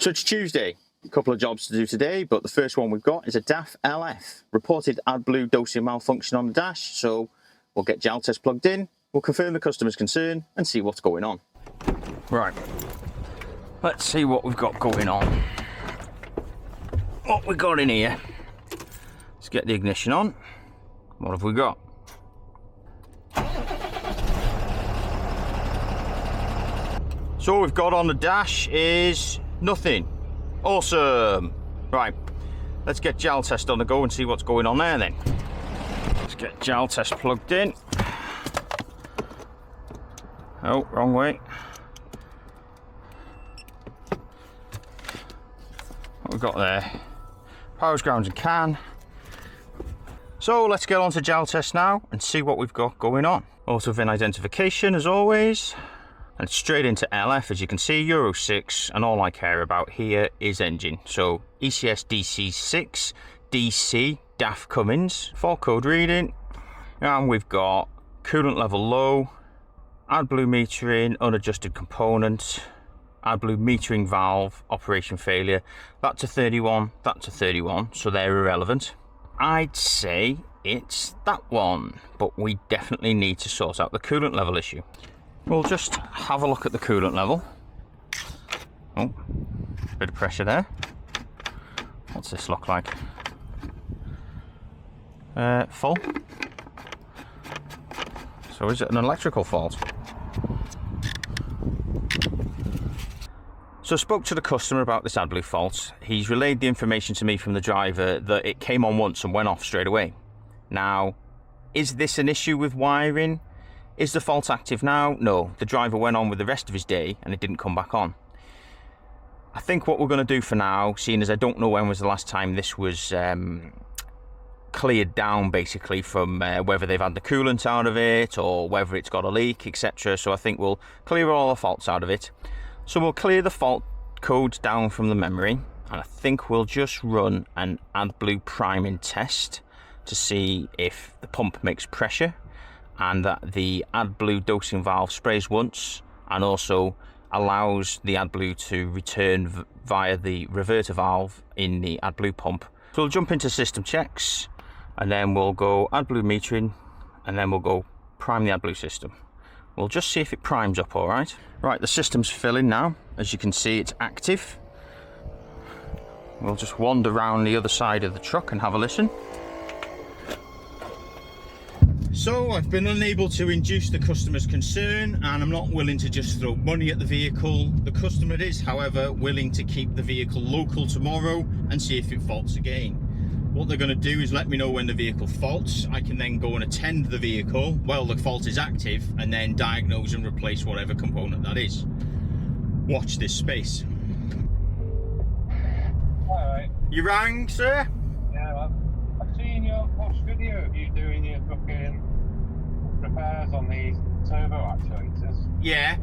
So it's Tuesday, a couple of jobs to do today, but the first one we've got is a DAF LF. Reported AdBlue dosing malfunction on the dash, so we'll get gel test plugged in, we'll confirm the customer's concern and see what's going on. Right, let's see what we've got going on. What we got in here. Let's get the ignition on. What have we got? So what we've got on the dash is nothing. Awesome. Right, let's get gel test on the go and see what's going on there then. Let's get gel test plugged in. Oh, wrong way. What we've got there? Power grounds and can. So let's get on to gel test now and see what we've got going on. Auto VIN identification as always. And straight into LF, as you can see, Euro 6, and all I care about here is engine. So ECS DC6, DC, DAF Cummins, fault code reading, and we've got coolant level low, AdBlue metering, unadjusted component, AdBlue metering valve, operation failure. That's a 31, that's a 31, so they're irrelevant. I'd say it's that one, but we definitely need to sort out the coolant level issue. We'll just have a look at the coolant level. Oh, bit of pressure there. What's this look like? Full. So is it an electrical fault? So I spoke to the customer about this AdBlue fault. He's relayed the information to me from the driver that it came on once and went off straight away. Now, is this an issue with wiring? Is the fault active now? No, the driver went on with the rest of his day and it didn't come back on. I think what we're going to do for now, seeing as I don't know when was the last time this was cleared down basically from whether they've had the coolant out of it or whether it's got a leak, etc. So I think we'll clear all the faults out of it. So we'll clear the fault codes down from the memory, and I think we'll just run an AdBlue priming test to see if the pump makes pressure and that the AdBlue dosing valve sprays once and also allows the AdBlue to return via the reverter valve in the AdBlue pump. So we'll jump into system checks and then we'll go AdBlue metering and then we'll go prime the AdBlue system. We'll just see if it primes up all right. Right, the system's filling now. As you can see, it's active. We'll just wander around the other side of the truck and have a listen. So I've been unable to induce the customer's concern and I'm not willing to just throw money at the vehicle. The customer is, however, willing to keep the vehicle local tomorrow and see if it faults again. What they're going to do is let me know when the vehicle faults. I can then go and attend the vehicle while the fault is active and then diagnose and replace whatever component that is. Watch this space. Alright. You rang, sir? Yeah, I've seen your post video of you doing your fucking repairs on these turbo actuators. Yeah.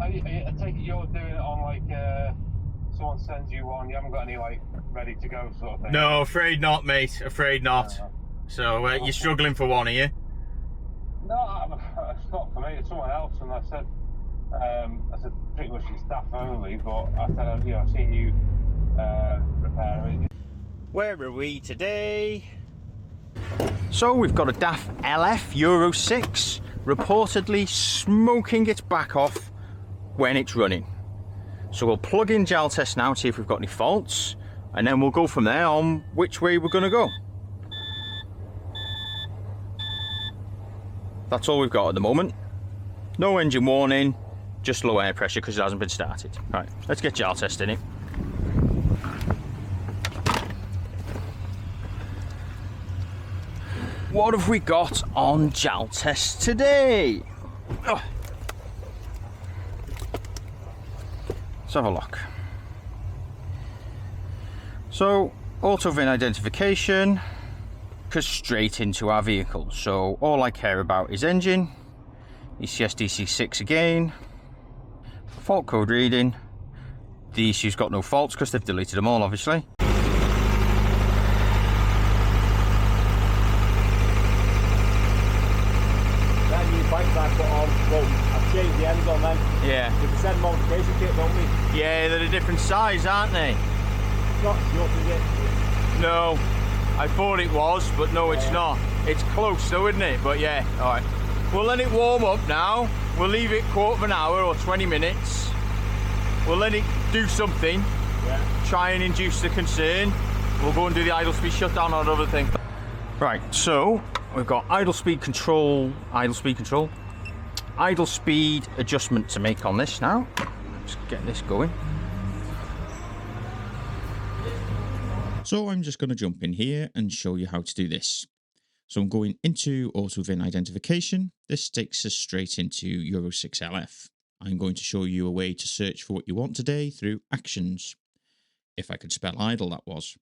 I take it you're doing it on like someone sends you one, you haven't got any like ready to go sort of thing. No, afraid not, mate. Afraid not. So you're struggling for one, are you? No, it's not for me. It's someone else. And I said pretty much it's DAF only. But I said, I've seen you repair it. Where are we today? So we've got a DAF LF Euro 6 reportedly smoking its back off when it's running. So we'll plug in gel test now, see if we've got any faults, and then we'll go from there on which way we're going to go. That's all we've got at the moment. No engine warning, just low air pressure because it hasn't been started. Right, let's get gel testing it. What have we got on gel test today? Oh. Let's have a look. So, auto VIN identification, because straight into our vehicle. So all I care about is engine, ECS DC6 again, fault code reading. The issue's got no faults because they've deleted them all, obviously. Bikes I put on, well, I've changed the ends on them. Yeah. If they said modification kit, don't we? Yeah, they're a different size, aren't they? It's not snuff, is it? No, I thought it was, but no, it's not. It's close though, isn't it? But yeah, all right. We'll let it warm up now. We'll leave it quarter of an hour or 20 minutes. We'll let it do something. Yeah. Try and induce the concern. We'll go and do the idle speed shutdown or other thing. Right, so we've got idle speed adjustment to make on this now. Let's get this going. So I'm just going to jump in here and show you how to do this. So I'm going into auto VIN identification. This takes us straight into Euro 6 LF. I'm going to show you a way to search for what you want today through actions. If I could spell idle, that was.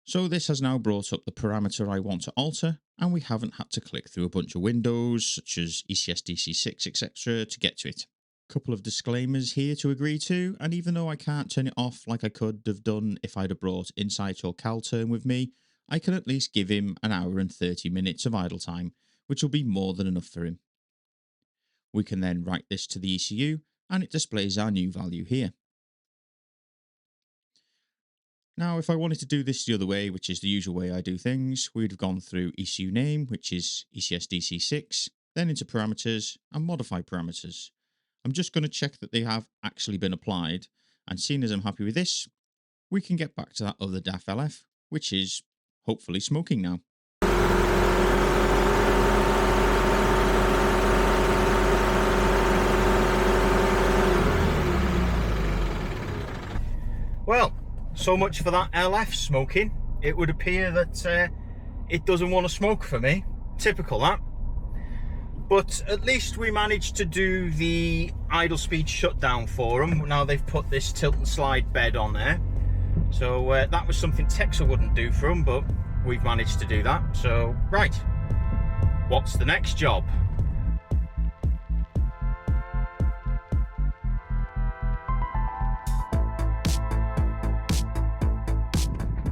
So this has now brought up the parameter I want to alter, and we haven't had to click through a bunch of windows such as ECS DC6 etc. to get to it. Couple of disclaimers here to agree to, and even though I can't turn it off like I could have done if I'd have brought Insight or CalTurn with me, I can at least give him an hour and 30 minutes of idle time, which will be more than enough for him. We can then write this to the ECU, and it displays our new value here. Now, if I wanted to do this the other way, which is the usual way I do things, we'd have gone through ECU name, which is ECS DC6, then into parameters and modify parameters. I'm just going to check that they have actually been applied, and seeing as I'm happy with this, we can get back to that other DAF LF, which is hopefully smoking now. Well, so much for that LF smoking. It would appear that it doesn't want to smoke for me. Typical that. But at least we managed to do the idle speed shutdown for them. Now they've put this tilt and slide bed on there. So that was something Texa wouldn't do for them, but we've managed to do that. So, right. What's the next job?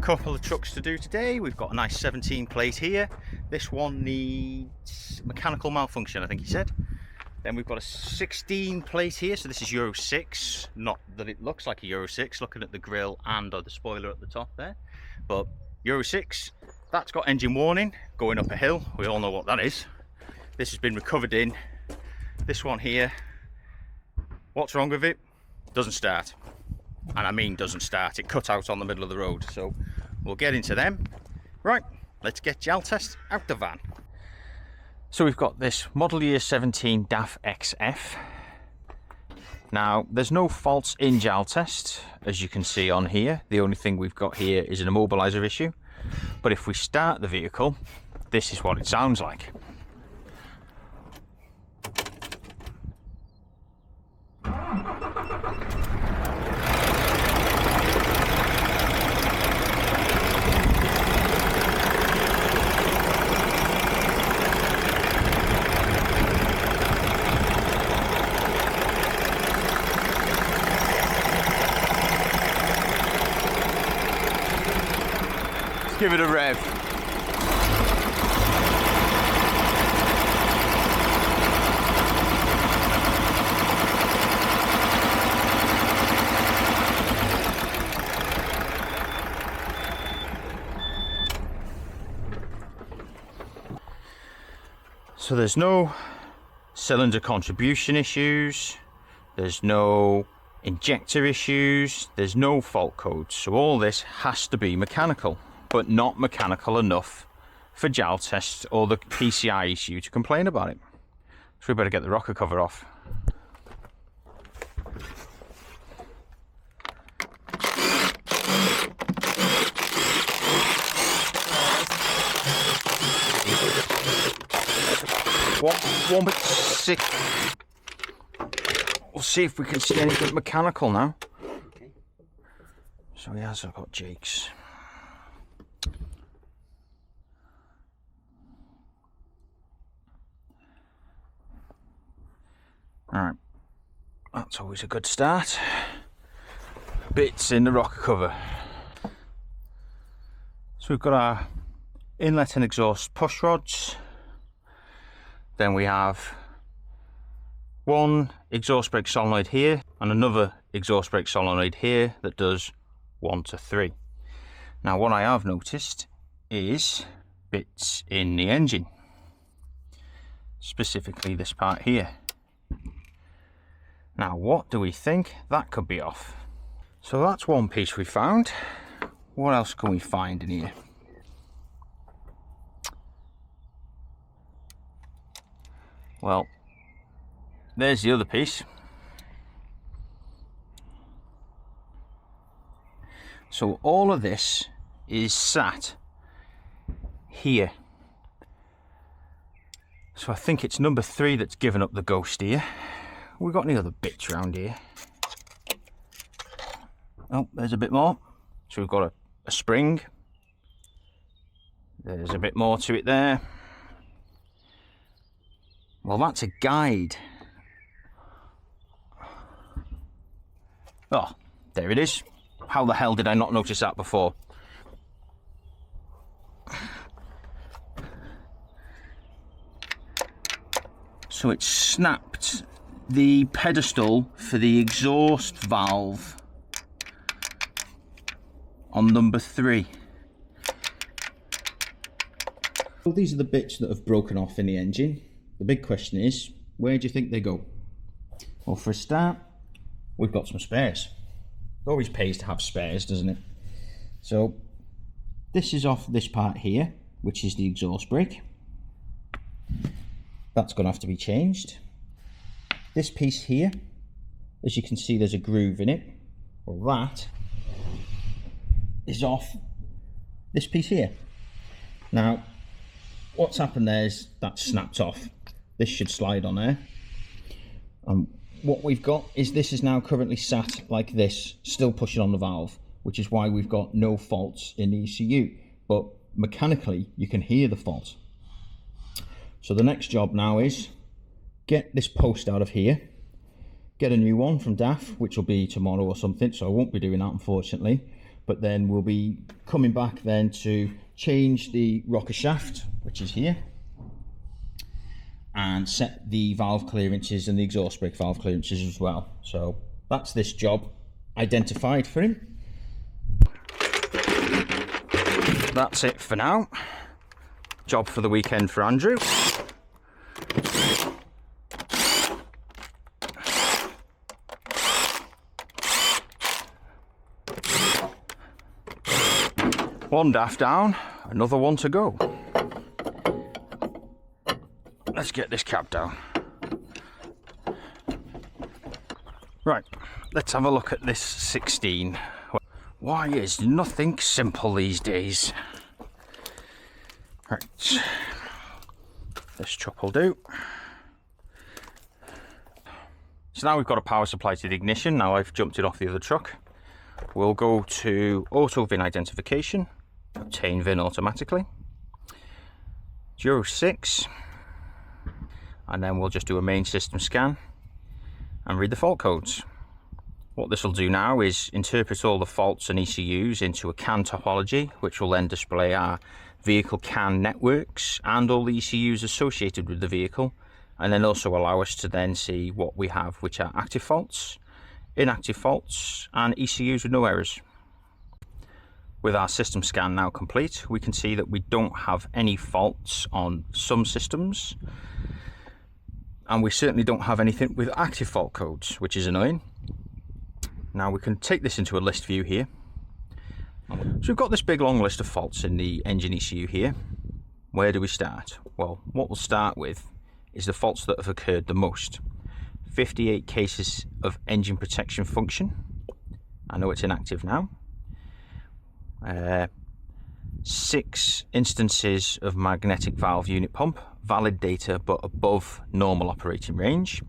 Couple of trucks to do today. We've got a nice 17 plate here. This one needs mechanical malfunction, I think he said. Then we've got a 16 plate here, so this is Euro 6. Not that it looks like a Euro 6, looking at the grille and the spoiler at the top there. But Euro 6, that's got engine warning, going up a hill. We all know what that is. This has been recovered in. This one here, what's wrong with it? Doesn't start. And I mean doesn't start, it cut out on the middle of the road. So we'll get into them. Right, let's get gel test out the van. So we've got this model year 17 DAF XF. Now there's no faults in gel test, as you can see on here. The only thing we've got here is an immobilizer issue. But if we start the vehicle, this is what it sounds like. Give it a rev. So there's no cylinder contribution issues, there's no injector issues, there's no fault codes. So all this has to be mechanical, but not mechanical enough for gel test or the PCI issue to complain about it. So we better get the rocker cover off. One bit sick. We'll see if we can see anything mechanical now. So he has got Jake's. Alright, that's always a good start. Bits in the rocker cover. So we've got our inlet and exhaust push rods. Then we have one exhaust brake solenoid here and another exhaust brake solenoid here that does 1 to 3. Now what I have noticed is bits in the engine, specifically this part here. Now what do we think that could be off? So that's one piece we found. What else can we find in here? Well, there's the other piece. So all of this is sat here. So I think it's number 3 that's given up the ghost here. We got any other bits around here? Oh, there's a bit more. So we've got a spring. There's a bit more to it there. Well, that's a guide. Oh, there it is. How the hell did I not notice that before? So it snapped the pedestal for the exhaust valve on number 3. Well, these are the bits that have broken off in the engine. The big question is, where do you think they go? Well, for a start, we've got some spares. It always pays to have spares, doesn't it? So this is off this part here, which is the exhaust brake. That's going to have to be changed. This piece here, as you can see, there's a groove in it. Well, that is off this piece here. Now, what's happened there is that snapped off. This should slide on there. What we've got is this is now currently sat like this, still pushing on the valve, which is why we've got no faults in the ECU. But mechanically, you can hear the fault. So the next job now is get this post out of here, get a new one from DAF, which will be tomorrow or something, so I won't be doing that unfortunately. But then we'll be coming back then to change the rocker shaft, which is here, and set the valve clearances and the exhaust brake valve clearances as well. So that's this job identified for him. That's it for now. Job for the weekend for Andrew. One DAF down, another one to go. Let's get this cap down. Right, let's have a look at this 16. Why is nothing simple these days? Right, this chuck will do. So now we've got a power supply to the ignition. Now I've jumped it off the other truck. We'll go to auto VIN identification, obtain VIN automatically, Euro 6, and then we'll just do a main system scan and read the fault codes. What this will do now is interpret all the faults and ECUs into a CAN topology, which will then display our vehicle CAN networks and all the ECUs associated with the vehicle, and then also allow us to then see what we have, which are active faults, inactive faults, and ECUs with no errors. With our system scan now complete, we can see that we don't have any faults on some systems, and we certainly don't have anything with active fault codes, which is annoying. Now we can take this into a list view here. So we've got this big long list of faults in the engine ECU here. Where do we start? Well, what we'll start with is the faults that have occurred the most. 58 cases of engine protection function. I know it's inactive now. 6 instances of magnetic valve unit pump, valid data but above normal operating range,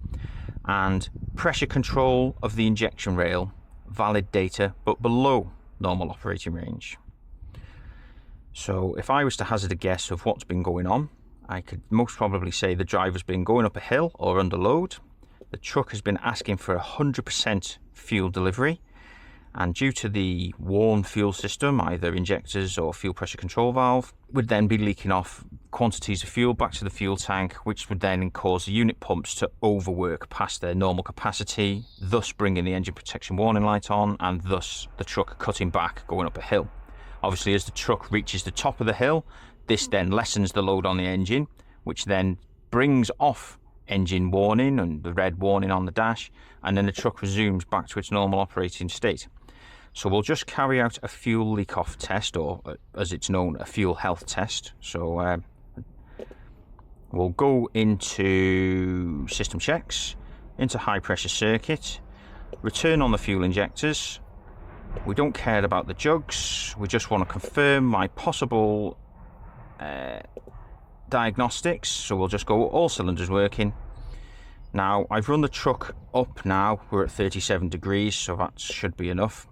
and pressure control of the injection rail, valid data but below normal operating range. So if I was to hazard a guess of what's been going on, I could most probably say the driver's been going up a hill or under load. The truck has been asking for 100% fuel delivery, And due to the worn fuel system, either injectors or fuel pressure control valve, would then be leaking off quantities of fuel back to the fuel tank, which would then cause the unit pumps to overwork past their normal capacity, thus bringing the engine protection warning light on, and thus the truck cutting back going up a hill. Obviously, as the truck reaches the top of the hill, this then lessens the load on the engine, which then brings off engine warning and the red warning on the dash, and then the truck resumes back to its normal operating state. So we'll just carry out a fuel leak off test, or as it's known, a fuel health test. So we'll go into system checks, into high pressure circuit, return on the fuel injectors. We don't care about the jugs, we just want to confirm my possible diagnostics. So we'll just go all cylinders working. Now I've run the truck up now, we're at 37 degrees, so that should be enough.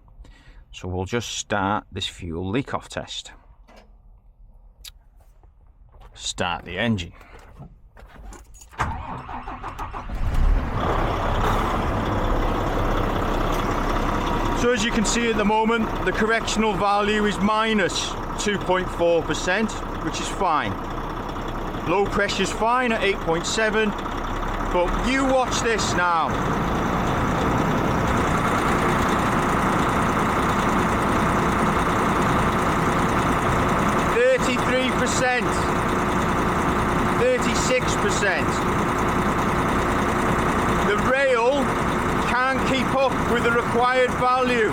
So we'll just start this fuel leak off test. Start the engine. So as you can see at the moment, the correctional value is minus 2.4%, which is fine. Low pressure is fine at 8.7, but you watch this now. 33%, 36%. The rail can't keep up with the required value.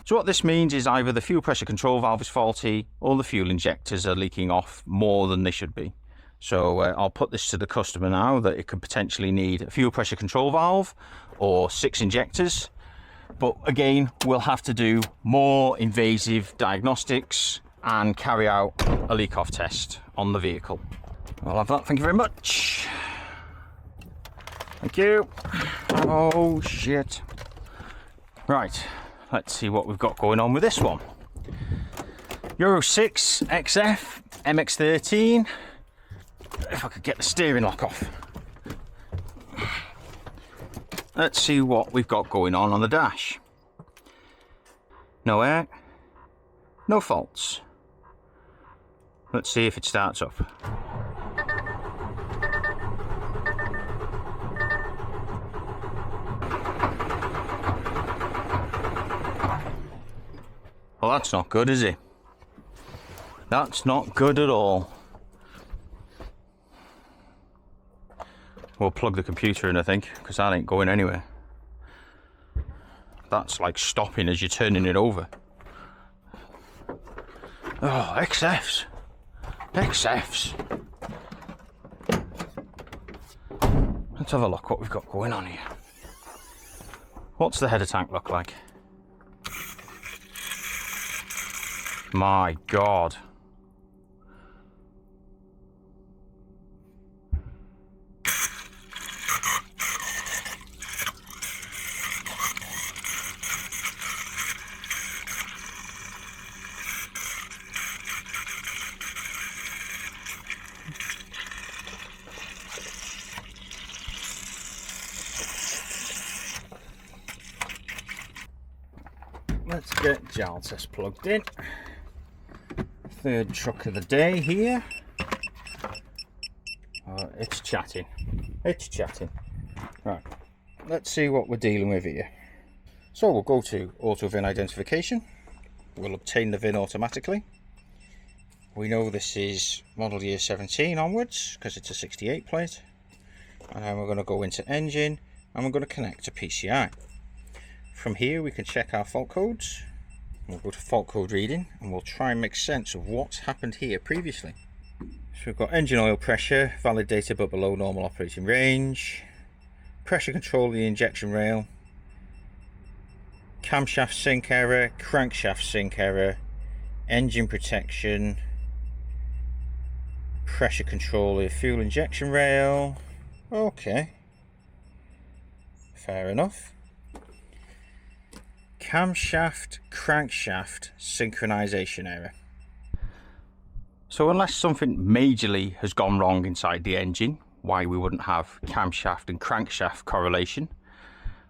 So what this means is either the fuel pressure control valve is faulty or the fuel injectors are leaking off more than they should be. So I'll put this to the customer now that it could potentially need a fuel pressure control valve or 6 injectors. But again, we'll have to do more invasive diagnostics and carry out a leak off test on the vehicle. I'll have that, thank you very much. Thank you. Oh shit. Right. Let's see what we've got going on with this one. Euro 6 XF mx-13. If I could get the steering lock off. Let's see what we've got going on the dash. No air, no faults. Let's see if it starts up. Well, that's not good, is it? That's not good at all. We'll plug the computer in, I think, because that ain't going anywhere. That's like stopping as you're turning it over. Oh, XFs. XFs. Let's have a look what we've got going on here. What's the header tank look like? My God. Let's get jowl test plugged in. Third truck of the day here. It's chatting. It's chatting. Right, let's see what we're dealing with here. So we'll go to auto VIN identification. We'll obtain the VIN automatically. We know this is model year 17 onwards because it's a 68 plate. And then we're going to go into engine and we're going to connect to PCI. From here we can check our fault codes. We'll go to fault code reading and we'll try and make sense of what's happened here previously. So we've got engine oil pressure, valid data but below normal operating range, pressure control of the injection rail, camshaft sync error, crankshaft sync error, engine protection, pressure control of the fuel injection rail. Okay, fair enough. camshaft crankshaft synchronization error. So unless something majorly has gone wrong inside the engine, why we wouldn't have camshaft and crankshaft correlation,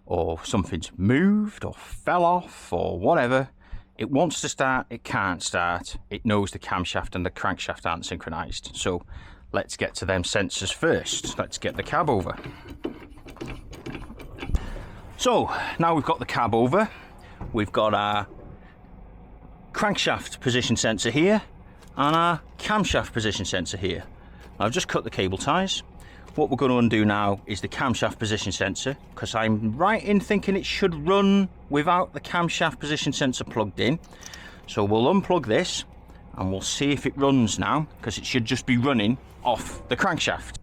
or something's moved or fell off or whatever, it wants to start, it can't start, it knows the camshaft and the crankshaft aren't synchronized. So let's get to them sensors first. Let's get the cab over. So now we've got the cab over, we've got our crankshaft position sensor here and our camshaft position sensor here. I've just cut the cable ties. What we're going to undo now is the camshaft position sensor, because I'm right in thinking it should run without the camshaft position sensor plugged in. So we'll unplug this and we'll see if it runs now, because it should just be running off the crankshaft.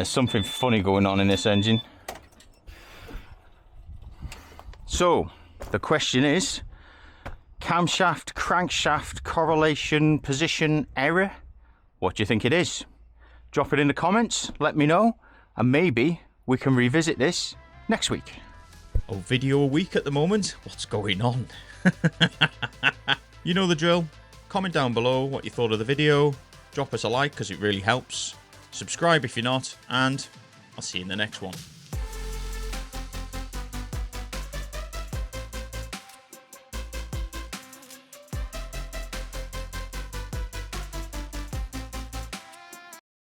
Something funny going on in this engine. So the question is, camshaft crankshaft correlation position error, what do you think it is? Drop it in the comments, let me know, and maybe we can revisit this next week. Oh, video a week at the moment? What's going on? You know the drill. Comment down below what you thought of the video. Drop us a like because it really helps. Subscribe if you're not, and I'll see you in the next one.